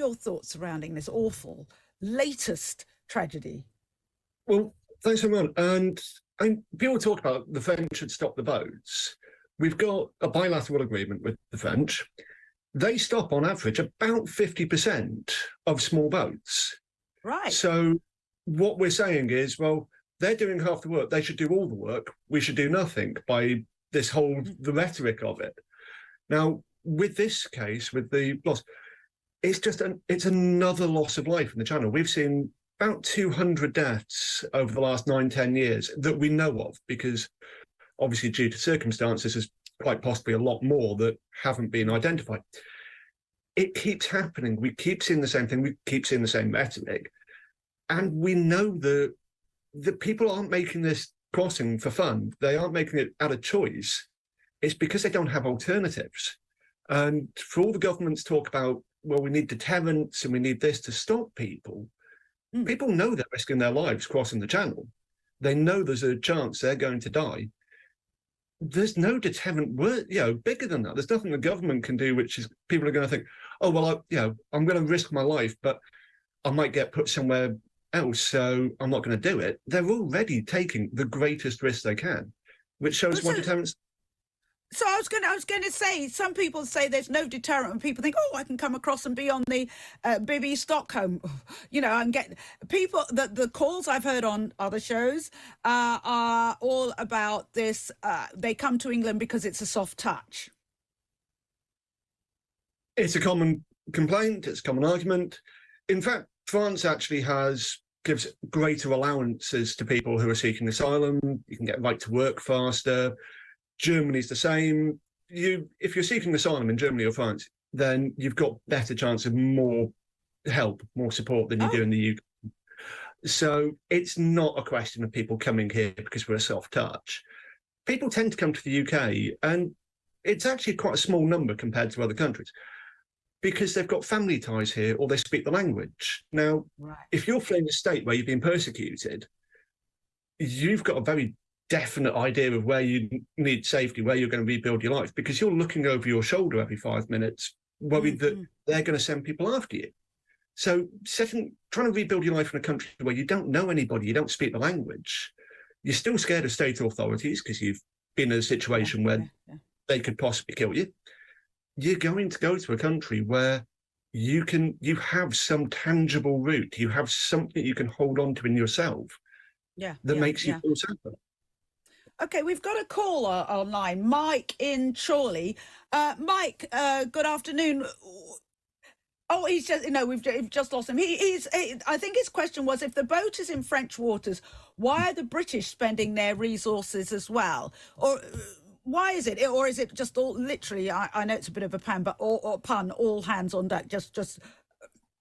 your thoughts surrounding this awful latest tragedy? Well, thanks very much. And people talk about the French should stop the boats. We've got a bilateral agreement with the French. They stop on average about 50% of small boats. Right. So what we're saying is, well, they're doing half the work. They should do all the work. We should do nothing by this whole, the rhetoric of it. Now, with this case, with the loss, it's another loss of life in the channel. We've seen about 200 deaths over the last 9-10 years that we know of, because obviously due to circumstances, there's quite possibly a lot more that haven't been identified. It keeps happening. We keep seeing the same thing. We keep seeing the same rhetoric. And we know that people aren't making this crossing for fun. They aren't making it out of choice. It's because they don't have alternatives. And for all the governments talk about, well, we need deterrents and we need this to stop people, people know they're risking their lives crossing the channel. They know there's a chance they're going to die. There's no deterrent bigger than that. There's nothing the government can do, which is people are going to think, oh, well, I'm going to risk my life, but I might get put somewhere else, so I'm not going to do it. They're already taking the greatest risk they can, which shows what deterrents. So I was going to say, some people say there's no deterrent, and people think, oh, I can come across and be on the Bibi Stockholm, and get people. The calls I've heard on other shows are all about this. They come to England because it's a soft touch. It's a common complaint. It's a common argument. In fact, France actually gives greater allowances to people who are seeking asylum. You can get right to work faster. Germany's the same. If you're seeking asylum in Germany or France, then you've got better chance of more help, more support than you do in the UK. So it's not a question of people coming here because we're a soft touch. People tend to come to the UK, and it's actually quite a small number compared to other countries, because they've got family ties here or they speak the language. Now, if you're fleeing a state where you've been persecuted, you've got a very definite idea of where you need safety, where you're going to rebuild your life, because you're looking over your shoulder every 5 minutes, worried that they're going to send people after you. So trying to rebuild your life in a country where you don't know anybody, you don't speak the language, you're still scared of state authorities because you've been in a situation where they could possibly kill you. You're going to go to a country where you have some tangible route, you have something you can hold on to in yourself that makes you feel safer. Okay, we've got a caller online, Mike in Chorley. Mike, good afternoon. Oh, we've just lost him. I think his question was, if the boat is in French waters, why are the British spending their resources as well? Or why is it? Or is it just all literally, I know it's a bit of a pun, but all hands on deck, just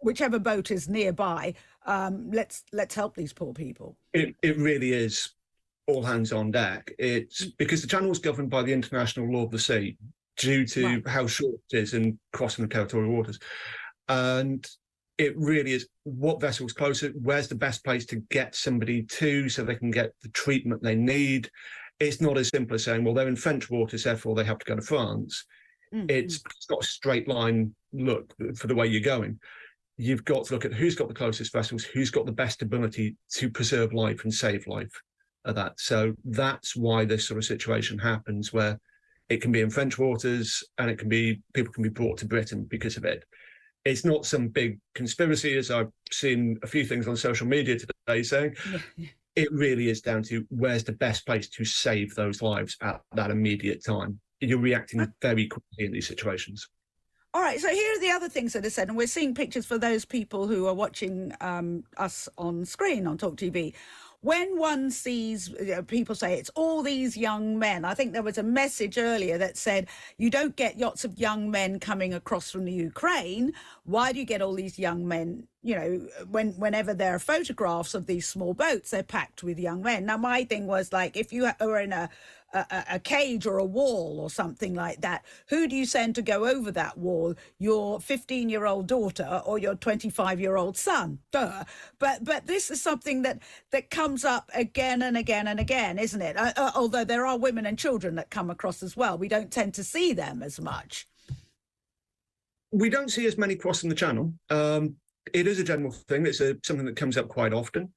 whichever boat is nearby, let's help these poor people. It really is all hands on deck. It's because the channel is governed by the international law of the sea due to how short it is in crossing the territorial waters. And it really is what vessel's closer, where's the best place to get somebody to so they can get the treatment they need. It's not as simple as saying, well, they're in French waters, therefore they have to go to France. It's not a straight line look for the way you're going. You've got to look at who's got the closest vessels, who's got the best ability to preserve life and save life. That. So that's why this sort of situation happens, where it can be in French waters and people can be brought to Britain because of it. It's not some big conspiracy, as I've seen a few things on social media today saying. It really is down to where's the best place to save those lives at that immediate time. You're reacting very quickly in these situations. All right, so here are the other things that are said, and we're seeing pictures for those people who are watching us on screen on Talk TV. When one sees people say it's all these young men, I think there was a message earlier that said, you don't get lots of young men coming across from the Ukraine. Why do you get all these young men? Whenever there are photographs of these small boats, they're packed with young men. Now, my thing was like, if you were in a cage or a wall or something like that, who do you send to go over that wall? Your 15-year-old daughter or your 25-year-old son? Duh. But this is something that comes up again and again and again, isn't it? Although there are women and children that come across as well. We don't tend to see them as much. We don't see as many crossing the channel. It is a general thing. It's something that comes up quite often.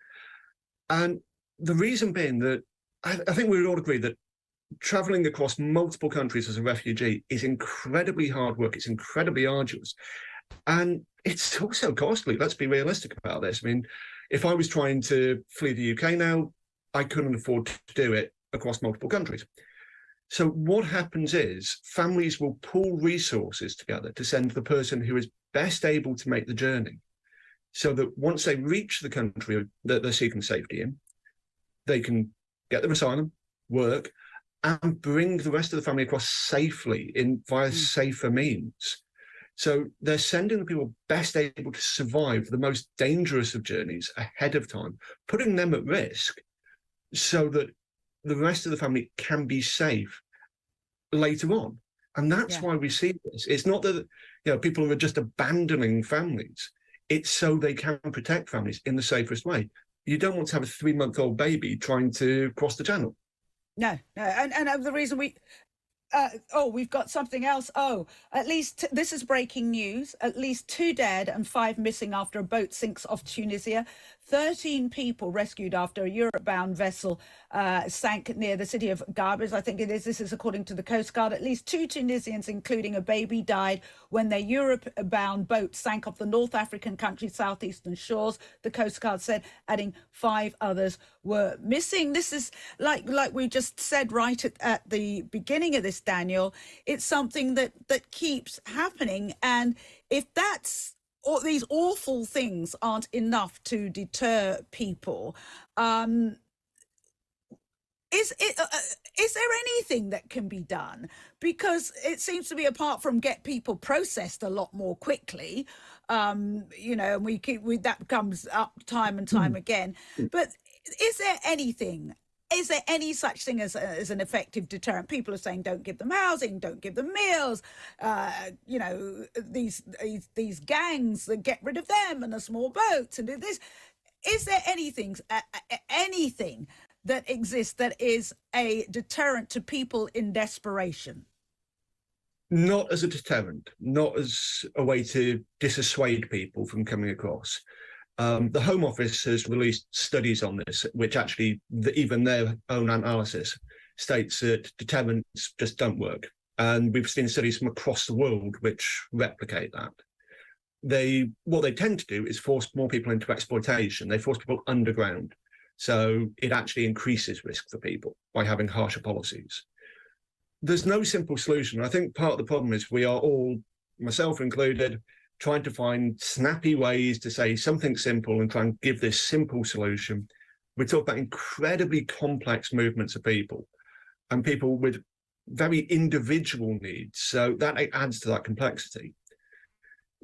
And the reason being that I think we would all agree that traveling across multiple countries as a refugee is incredibly hard work. It's incredibly arduous. And it's also costly. Let's be realistic about this. I mean, if I was trying to flee the UK now, I couldn't afford to do it across multiple countries. So what happens is families will pool resources together to send the person who is best able to make the journey, so that once they reach the country that they're seeking safety in, they can get their asylum, work, and bring the rest of the family across safely via safer means. So they're sending the people best able to survive the most dangerous of journeys ahead of time, putting them at risk so that the rest of the family can be safe later on. And that's why we see this. It's not that people are just abandoning families. It's so they can protect families in the safest way. You don't want to have a 3-month-old baby trying to cross the channel. No. And the reason we've got something else. At least this is breaking news. At least 2 dead and 5 missing after a boat sinks off Tunisia. 13 people rescued after a Europe-bound vessel sank near the city of Garbes, I think it is. This is according to the Coast Guard. At least 2 Tunisians, including a baby, died when their Europe-bound boat sank off the North African country's southeastern shores, the Coast Guard said, adding 5 others were missing. This is like we just said right at the beginning of this, Daniel. It's something that keeps happening. And if that's these awful things aren't enough to deter people, is there anything that can be done? Because it seems to be, apart from get people processed a lot more quickly, and that comes up time and time again. But is there anything? Is there any such thing as an effective deterrent? People are saying don't give them housing, don't give them meals. These gangs, that get rid of them and the small boats and do this. Is there anything that exists that is a deterrent to people in desperation? Not as a deterrent, not as a way to dissuade people from coming across. The Home Office has released studies on this, which actually, even their own analysis states that deterrents just don't work. And we've seen studies from across the world which replicate that. What they tend to do is force more people into exploitation. They force people underground. So it actually increases risk for people by having harsher policies. There's no simple solution. I think part of the problem is we are all, myself included, trying to find snappy ways to say something simple and try and give this simple solution. We talk about incredibly complex movements of people and people with very individual needs. So that adds to that complexity.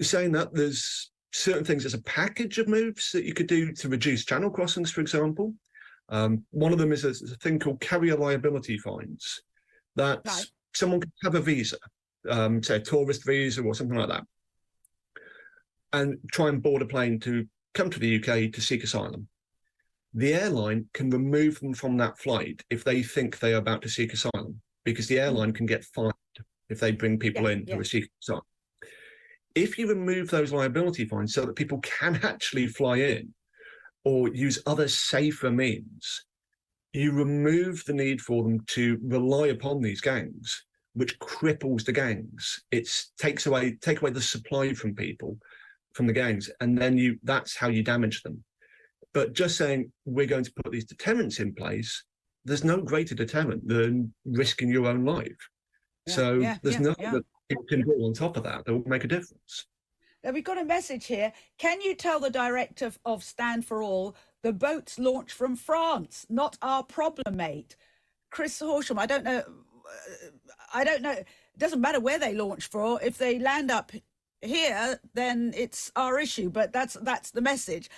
Saying that, there's certain things as a package of moves that you could do to reduce channel crossings, for example. One of them is a thing called carrier liability fines. That's someone could have a visa, say a tourist visa or something like that, and try and board a plane to come to the UK to seek asylum. The airline can remove them from that flight if they think they are about to seek asylum, because the airline can get fined if they bring people in who are seeking asylum. If you remove those liability fines so that people can actually fly in or use other safer means, you remove the need for them to rely upon these gangs, which cripples the gangs. It take away the supply from people, from the gangs, and then that's how you damage them. But just saying we're going to put these deterrents in place, there's no greater deterrent than risking your own life. There's nothing that people can do on top of that will make a difference. Now, we've got a message here. Can you tell the director of Stand for All the boats launch from France, not our problem, mate? Chris Horsham, I don't know. It doesn't matter where they launch for. If they land up here, then it's our issue. But that's the message.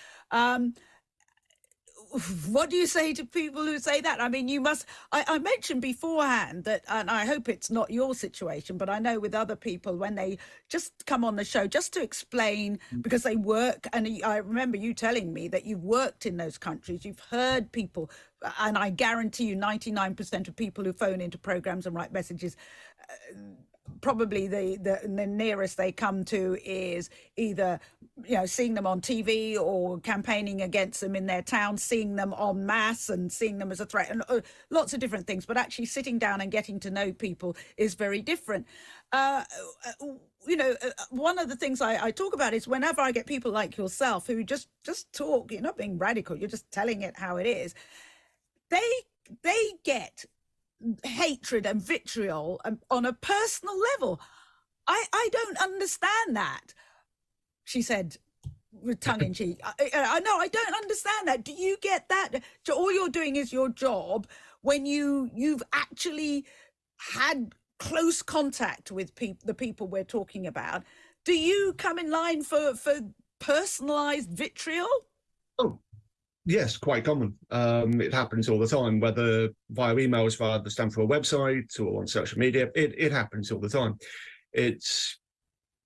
What do you say to people who say that? I mean, I mentioned beforehand that, and I hope it's not your situation, but I know with other people, when they just come on the show just to explain, because they work, and I remember you telling me that you've worked in those countries, you've heard people, and I guarantee you 99% of people who phone into programs and write messages probably the nearest they come to is either, seeing them on TV or campaigning against them in their town, seeing them en masse and seeing them as a threat, and lots of different things. But actually sitting down and getting to know people is very different. One of the things I talk about is whenever I get people like yourself who just talk, you're not being radical, you're just telling it how it is. They get hatred and vitriol on a personal level. I don't understand that, she said with tongue in cheek. I know, I don't understand that. Do you get that? All you're doing is your job when you've actually had close contact with the people we're talking about. Do you come in line for personalized vitriol? Oh, yes, quite common. It happens all the time, whether via emails, via the Stanford website, or on social media. It happens all the time. It's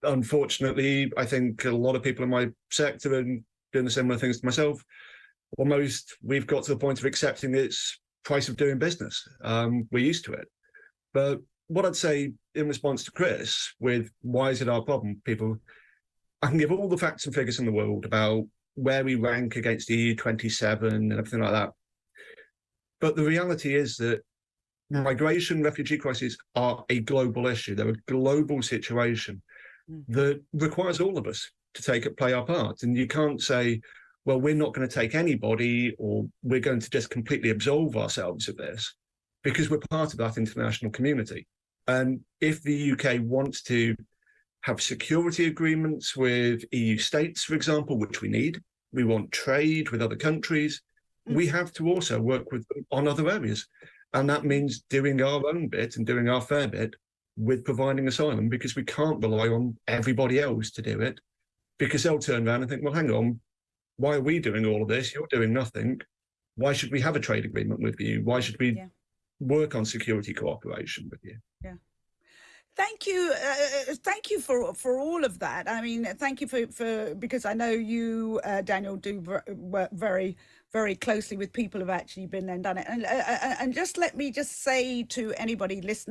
unfortunately, I think a lot of people in my sector are doing the similar things to myself. Almost, we've got to the point of accepting it's price of doing business. We're used to it. But what I'd say in response to Chris with why is it our problem, I can give all the facts and figures in the world about where we rank against the EU 27 and everything like that. But the reality is that migration, refugee crises are a global issue. They're a global situation that requires all of us to play our part. And you can't say, well, we're not going to take anybody, or we're going to just completely absolve ourselves of this, because we're part of that international community. And if the UK wants to have security agreements with EU states, for example, which we need, we want trade with other countries, we have to also work with them on other areas. And that means doing our own bit and doing our fair bit with providing asylum, because we can't rely on everybody else to do it, because they'll turn around and think, well, hang on, why are we doing all of this? You're doing nothing. Why should we have a trade agreement with you? Why should we work on security cooperation with you? Yeah. Thank you for all of that. I mean, thank you for because I know you, Daniel, do work very, very closely with people who've actually been there and done it. And just let me just say to anybody listening,